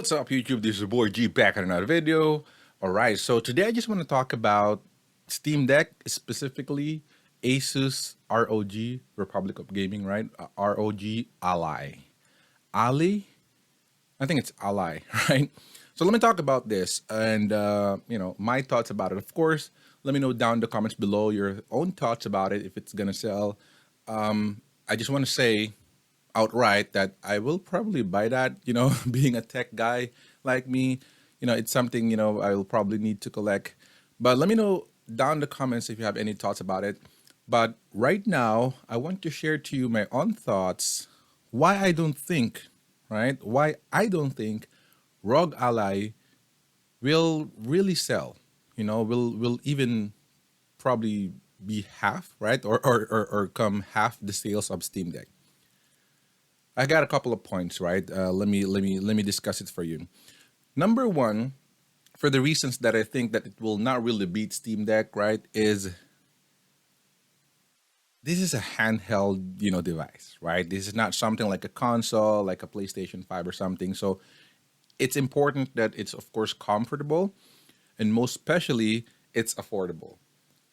What's up, YouTube? This is your boy G back at another video. All right, so today I just want to talk about Steam Deck, specifically ASUS ROG Republic of Gaming, right? ROG Ally. Ally? I think it's Ally, right? So let me talk about this and my thoughts about it. Of course, let me know down in the comments below your own thoughts about it if it's gonna sell. I just want to say outright that I will probably buy that, being a tech guy like me, it's something, I will probably need to collect. But let me know down in the comments if you have any thoughts about it. But right now, I want to share to you my own thoughts why I don't think, right? Why I don't think ROG Ally will really sell, will even probably be half, right? Or come half the sales of Steam Deck. I got a couple of points, right? Let me discuss it for you. Number one, for the reasons that I think that it will not really beat Steam Deck, right, is this is a handheld, device, right? This is not something like a console, like a PlayStation 5 or something. So it's important that it's of course comfortable, and most especially it's affordable.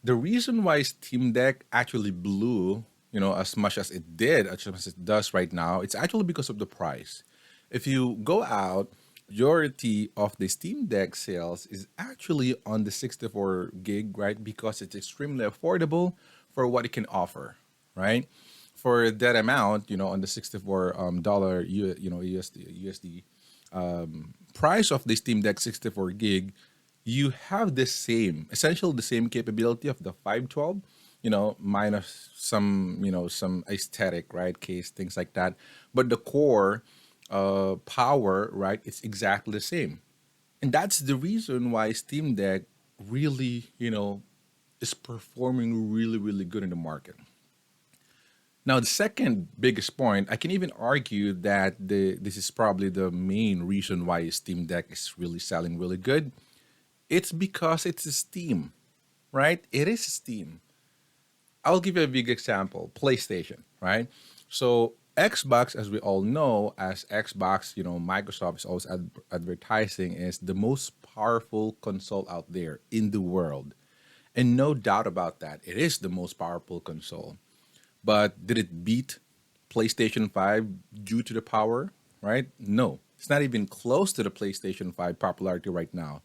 The reason why Steam Deck actually blew, as much as it did, as much as it does right now, it's actually because of the price. If you go out, majority of the Steam Deck sales is actually on the 64 gig, right? Because it's extremely affordable for what it can offer, right? For that amount, on the 64 dollar USD price of the Steam Deck 64 gig, you have the same, essentially the same capability of the 512, minus some, some aesthetic, right, case, things like that. But the core power, right, it's exactly the same. And that's the reason why Steam Deck really, is performing really, really good in the market. Now, the second biggest point, I can even argue that this is probably the main reason why Steam Deck is really selling really good. It's because it's a Steam, right? It is Steam. I'll give you a big example, PlayStation, right? So Xbox, as we all know, as Xbox, Microsoft is always advertising is the most powerful console out there in the world. And no doubt about that, it is the most powerful console. But did it beat PlayStation 5 due to the power, right? No, it's not even close to the PlayStation 5 popularity right now.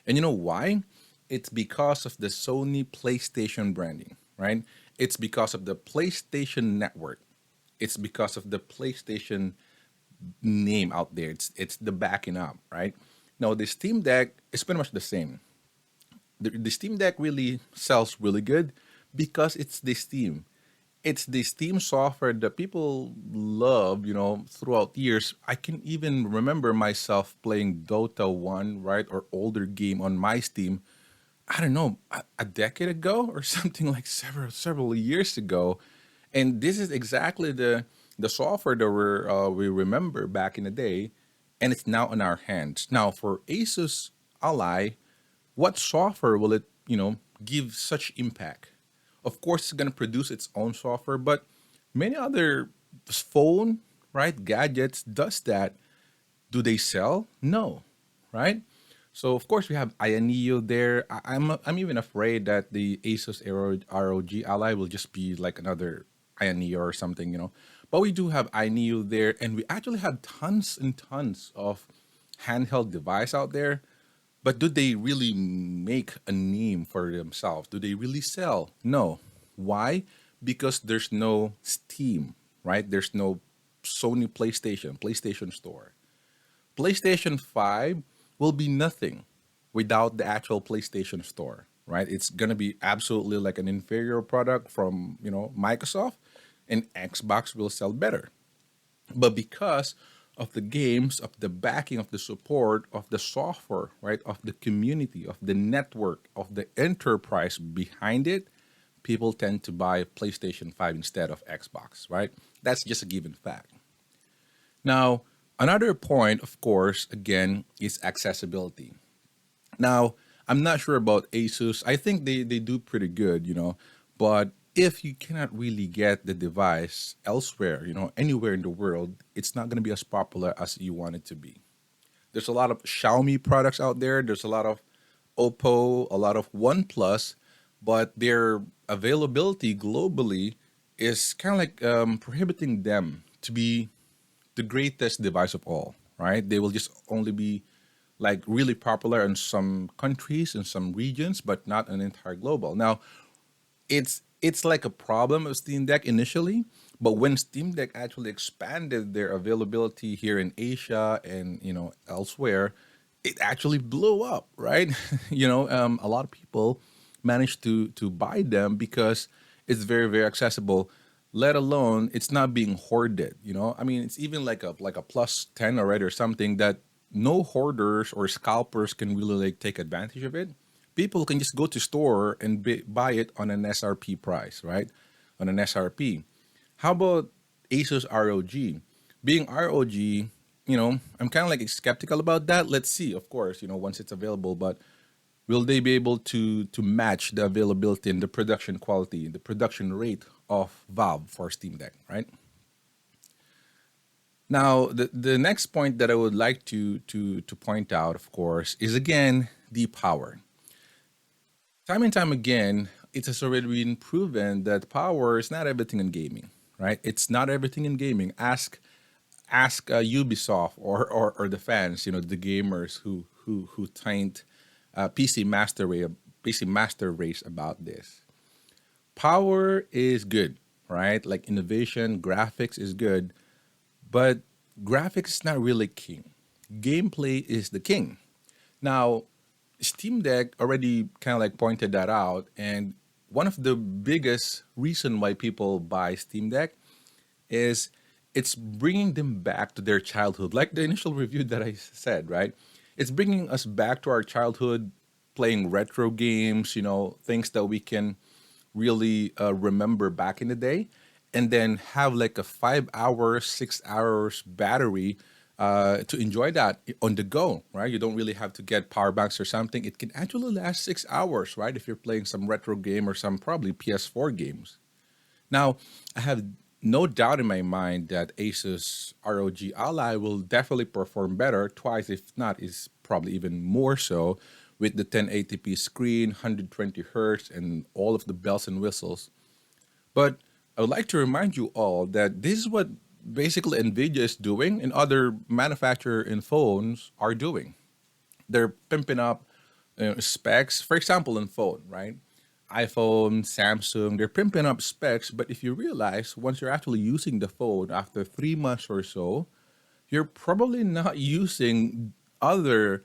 And you know why? It's because of the Sony PlayStation branding, right? It's because of the PlayStation network. It's because of the PlayStation name out there. It's the backing up, right? Now the Steam Deck is pretty much the same. The Steam Deck really sells really good because it's the Steam. It's the Steam software that people love, throughout years. I can even remember myself playing Dota 1, right, or older game on my Steam. I don't know, a decade ago or something like several years ago. And this is exactly the software that we remember back in the day, and it's now in our hands. Now for ASUS Ally, what software will it, give such impact? Of course, it's going to produce its own software, but many other phone, right, gadgets does that. Do they sell? No, right? So of course we have Ioneo there. I'm even afraid that the ASUS ROG Ally will just be like another Ioneo or something, But we do have Ioneo there, and we actually have tons and tons of handheld device out there. But do they really make a name for themselves? Do they really sell? No. Why? Because there's no Steam, right? There's no Sony PlayStation Store. PlayStation 5 will be nothing without the actual PlayStation Store, right? It's going to be absolutely like an inferior product from, Microsoft, and Xbox will sell better. But because of the games, of the backing, of the support, of the software, right, of the community, of the network, of the enterprise behind it, people tend to buy PlayStation 5 instead of Xbox, right? That's just a given fact. Now, another point, of course, again, is accessibility. Now, I'm not sure about Asus. I think they do pretty good, but if you cannot really get the device elsewhere, anywhere in the world, it's not going to be as popular as you want it to be. There's a lot of Xiaomi products out there. There's a lot of Oppo, a lot of OnePlus, but their availability globally is kind of like prohibiting them to be the greatest device of all, right? They will just only be like really popular in some countries in some regions, but not an entire global. Now, it's like a problem of Steam Deck initially, but when Steam Deck actually expanded their availability here in Asia and elsewhere, it actually blew up, right? A lot of people managed to buy them because it's very very accessible. Let alone it's not being hoarded. I mean, it's even like a plus 10 already or something that no hoarders or scalpers can really like take advantage of it. People can just go to store and buy it on an SRP price, right? On an SRP. How about ASUS ROG? Being ROG, I'm kind of like skeptical about that. Let's see, of course, once it's available, but will they be able to match the availability and the production quality, the production rate of Valve for Steam Deck, right? Now, the next point that I would like to point out, of course, is again the power. Time and time again, it has already been proven that power is not everything in gaming, right? It's not everything in gaming. Ask Ubisoft or the fans, the gamers who taint PC Master Race about this. Power is good, right? Like innovation, graphics is good, but graphics is not really king. Gameplay is the king. Now, Steam Deck already kind of like pointed that out, and one of the biggest reason why people buy Steam Deck is it's bringing them back to their childhood, like the initial review that I said, right? It's bringing us back to our childhood, playing retro games, things that we can really remember back in the day, and then have like a 5 hours, 6 hours battery to enjoy that on the go, right? You don't really have to get power banks or something. It can actually last 6 hours, right? If you're playing some retro game or some probably PS4 games. Now, I have no doubt in my mind that Asus ROG Ally will definitely perform better, twice if not, is probably even more so, with the 1080p screen, 120 hertz, and all of the bells and whistles. But I would like to remind you all that this is what basically Nvidia is doing and other manufacturer in phones are doing. They're pimping up specs, for example, in phone, right? iPhone, Samsung, they're pimping up specs, but if you realize once you're actually using the phone after 3 months or so, you're probably not using other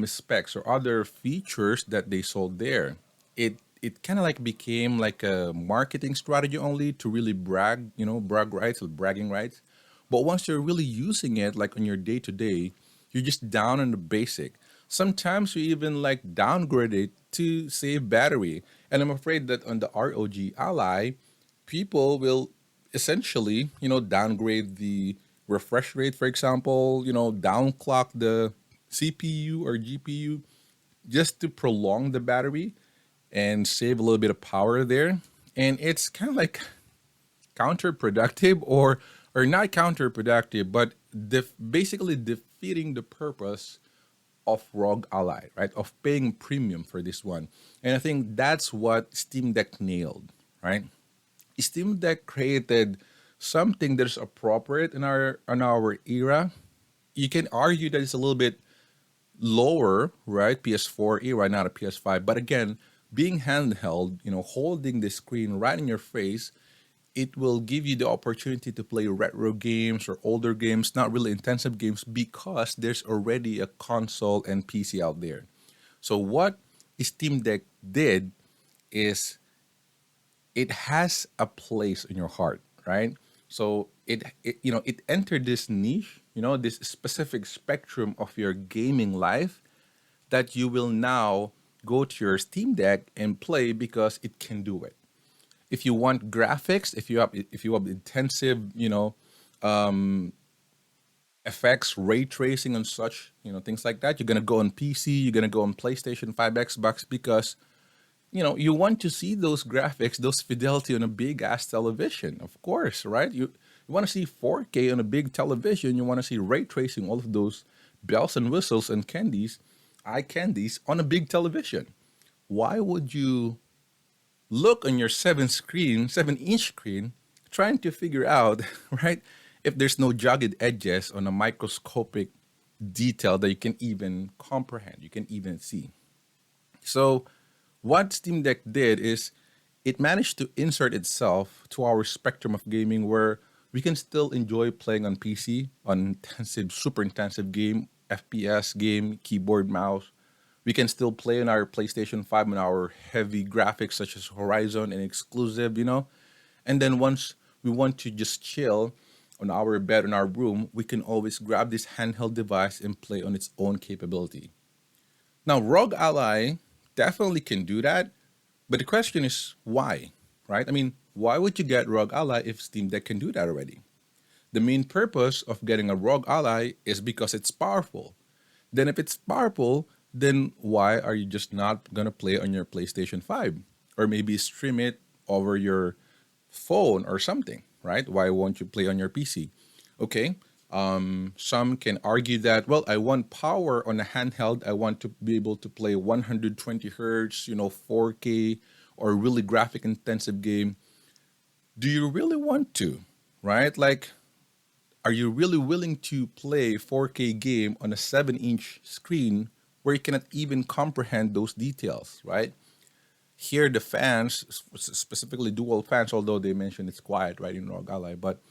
specs or other features that they sold there. It kind of like became like a marketing strategy only to really brag, brag rights or bragging rights. But once you're really using it, like on your day to day, you're just down on the basic. Sometimes you even like downgrade it to save battery. And I'm afraid that on the ROG Ally, people will essentially, downgrade the refresh rate, for example, downclock the CPU or GPU just to prolong the battery and save a little bit of power there. And it's kind of like counterproductive or not counterproductive, but basically defeating the purpose of ROG Ally, right? Of paying premium for this one. And I think that's what Steam Deck nailed, right? Steam Deck created something that is appropriate in our era. You can argue that it's a little bit lower, right? PS4 era, not a PS5. But again, being handheld, holding the screen right in your face, it will give you the opportunity to play retro games or older games, not really intensive games, because there's already a console and PC out there. So what Steam Deck did is it has a place in your heart, right? So it entered this niche, this specific spectrum of your gaming life that you will now go to your Steam Deck and play because it can do it. If you want graphics, if you have intensive, effects, ray tracing and such, things like that, you're gonna go on PC, you're gonna go on PlayStation 5, Xbox because you want to see those graphics, those fidelity on a big ass television, of course, right? You want to see 4K on a big television, you want to see ray tracing, all of those bells and whistles and candies, eye candies on a big television. Why would you look on your 7-inch screen, trying to figure out, right, if there's no jagged edges on a microscopic detail that you can even comprehend, you can even see? So, what Steam Deck did is it managed to insert itself to our spectrum of gaming where we can still enjoy playing on PC, on intensive, super intensive game, FPS game, keyboard, mouse. We can still play on our PlayStation 5 on our heavy graphics such as Horizon and exclusive, And then once we want to just chill on our bed in our room, we can always grab this handheld device and play on its own capability. Now, ROG Ally definitely can do that, but the question is why, right? I mean, why would you get ROG Ally if Steam Deck can do that already? The main purpose of getting a ROG Ally is because it's powerful. Then if it's powerful, then why are you just not gonna play on your PlayStation 5? Or maybe stream it over your phone or something, right? Why won't you play on your PC? Okay. Some can argue that, well, I want power on a handheld. I want to be able to play 120 hertz, 4K, or really graphic intensive game. Do you really want to, right? Like, are you really willing to play 4K game on a 7-inch screen where you cannot even comprehend those details, right? Here, the fans, specifically dual fans, although they mentioned it's quiet, right, in ROG Ally, but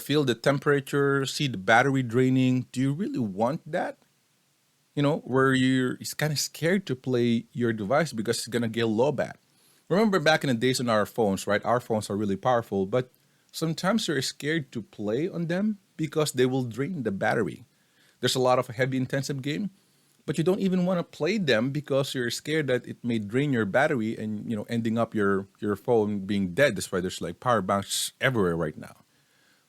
feel the temperature, see the battery draining. Do you really want that? Where you're it's kind of scared to play your device because it's gonna get low bat. Remember back in the days on our phones, right? Our phones are really powerful, but sometimes you're scared to play on them because they will drain the battery. There's a lot of heavy intensive game, but you don't even want to play them because you're scared that it may drain your battery and ending up your phone being dead. That's why there's like power banks everywhere right now.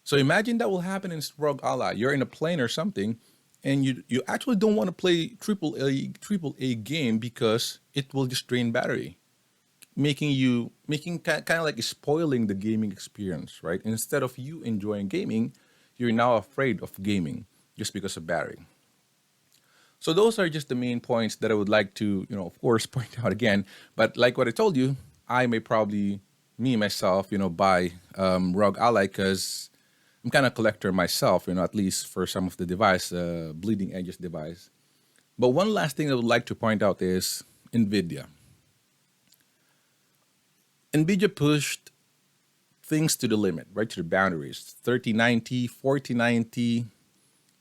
So imagine that will happen in ROG Ally. You're in a plane or something, and you actually don't want to play triple A game because it will just drain battery, making kind of like spoiling the gaming experience, right? Instead of you enjoying gaming, you're now afraid of gaming just because of battery. So those are just the main points that I would like to, of course, point out again. But like what I told you, I may probably me myself, buy ROG Ally because I'm kind of a collector myself, at least for some of the device, bleeding edges device. But one last thing I would like to point out is Nvidia. Nvidia pushed things to the limit, right to the boundaries. 3090, 4090,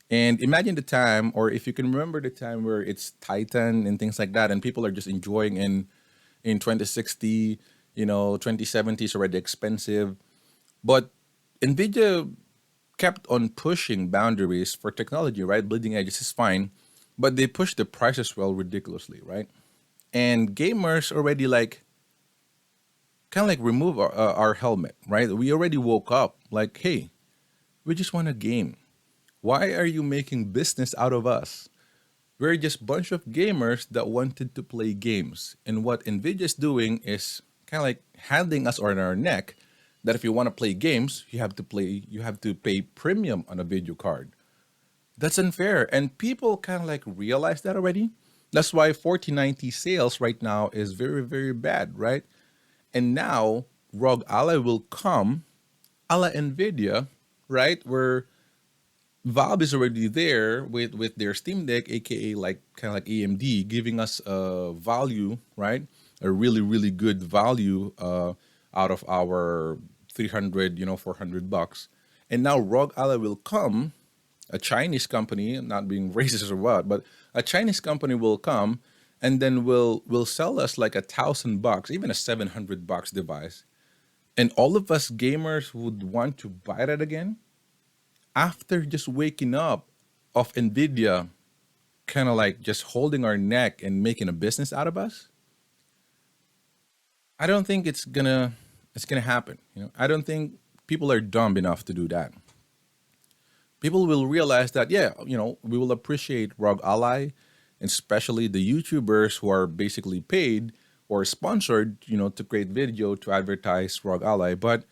and imagine the time, or if you can remember the time where it's Titan and things like that, and people are just enjoying in 2060, 2070 is already expensive, but Nvidia kept on pushing boundaries for technology, right? Bleeding edges is fine, but they pushed the price as well ridiculously, right? And gamers already like kind of like remove our helmet, right? We already woke up like, hey, we just want a game. Why are you making business out of us? We're just a bunch of gamers that wanted to play games. And what Nvidia is doing is kind of like handing us on our neck that if you want to play games, you have to pay premium on a video card. That's unfair. And people kind of like realize that already. That's why 4090 sales right now is very, very bad, right? And now ROG Ally will come a la Nvidia, right? Where Valve is already there with their Steam Deck, aka like kind of like AMD, giving us a value, right? A really, really good value out of our 300, $400. And now ROG Ally will come, a Chinese company, not being racist or what, but a Chinese company will come and then will sell us like $1,000, even a $700 device. And all of us gamers would want to buy that again after just waking up of Nvidia kind of like just holding our neck and making a business out of us. I don't think it's gonna happen. I don't think people are dumb enough to do that. People will realize that, yeah, we will appreciate ROG Ally, and especially the YouTubers who are basically paid or sponsored, to create video to advertise ROG Ally. But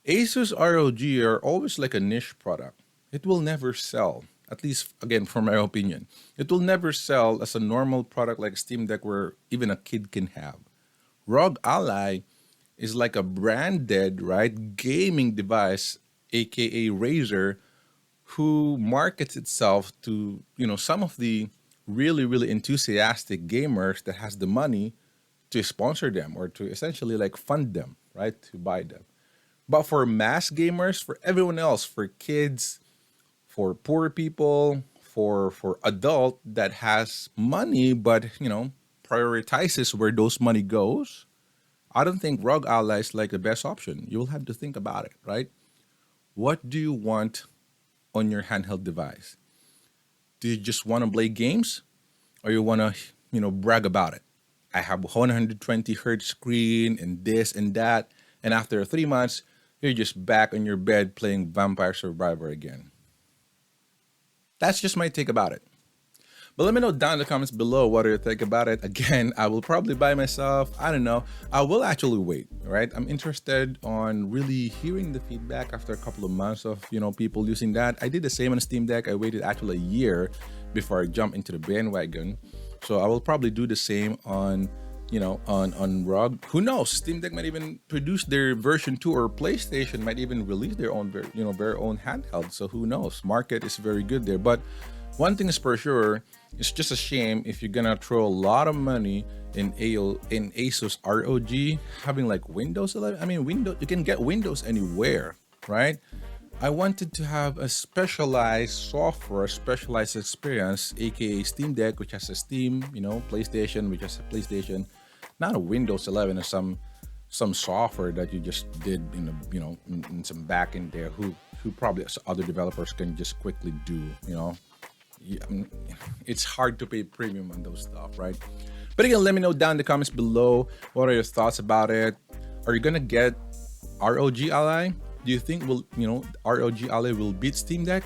ASUS ROG are always like a niche product. It will never sell At least, again, from my opinion. It will never sell as a normal product like Steam Deck where even a kid can have. ROG Ally is like a branded, right, gaming device, aka Razer, who markets itself to, some of the really, really enthusiastic gamers that has the money to sponsor them or to essentially like fund them, right, to buy them. But for mass gamers, for everyone else, for kids, for poor people, for adult that has money but prioritizes where those money goes, I don't think ROG Ally is like the best option. You'll have to think about it, right? What do you want on your handheld device? Do you just want to play games, or you want to brag about it? I have 120 hertz screen and this and that, and after 3 months you're just back on your bed playing Vampire Survivor again. That's just my take about it. But let me know down in the comments below what you think about it. Again, I will probably buy myself. I don't know. I will actually wait, right? I'm interested on really hearing the feedback after a couple of months of, people using that. I did the same on Steam Deck. I waited actually a year before I jumped into the bandwagon. So I will probably do the same on, on ROG. Who knows? Steam Deck might even produce their version 2, or PlayStation might even release their own, their own handheld. So who knows? Market is very good there. But one thing is for sure, it's just a shame if you're gonna throw a lot of money in ASUS ROG having like Windows 11. I mean, you can get Windows anywhere, right? I wanted to have a specialized software, a specialized experience, aka Steam Deck, which has a Steam, PlayStation, which has a PlayStation, not a Windows 11 or some software that you just did in some back end there who probably other developers can just quickly do, it's hard to pay premium on those stuff, right? But again, let me know down in the comments below, what are your thoughts about it? Are you gonna get ROG Ally? Do you think ROG Ally will beat Steam Deck?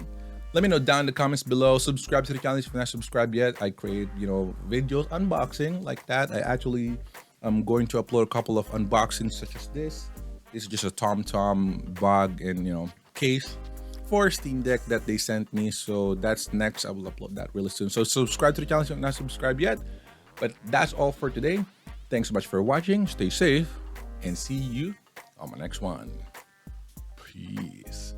Let me know down in the comments below. Subscribe to the channel if you're not subscribed yet. I create videos unboxing like that. I actually am going to upload a couple of unboxings such as this. This is just a TomTom bag and case for Steam Deck that they sent me. So that's next. I will upload that really soon. So subscribe to the channel if you're not subscribed yet. But that's all for today. Thanks so much for watching. Stay safe and see you on my next one. Peace.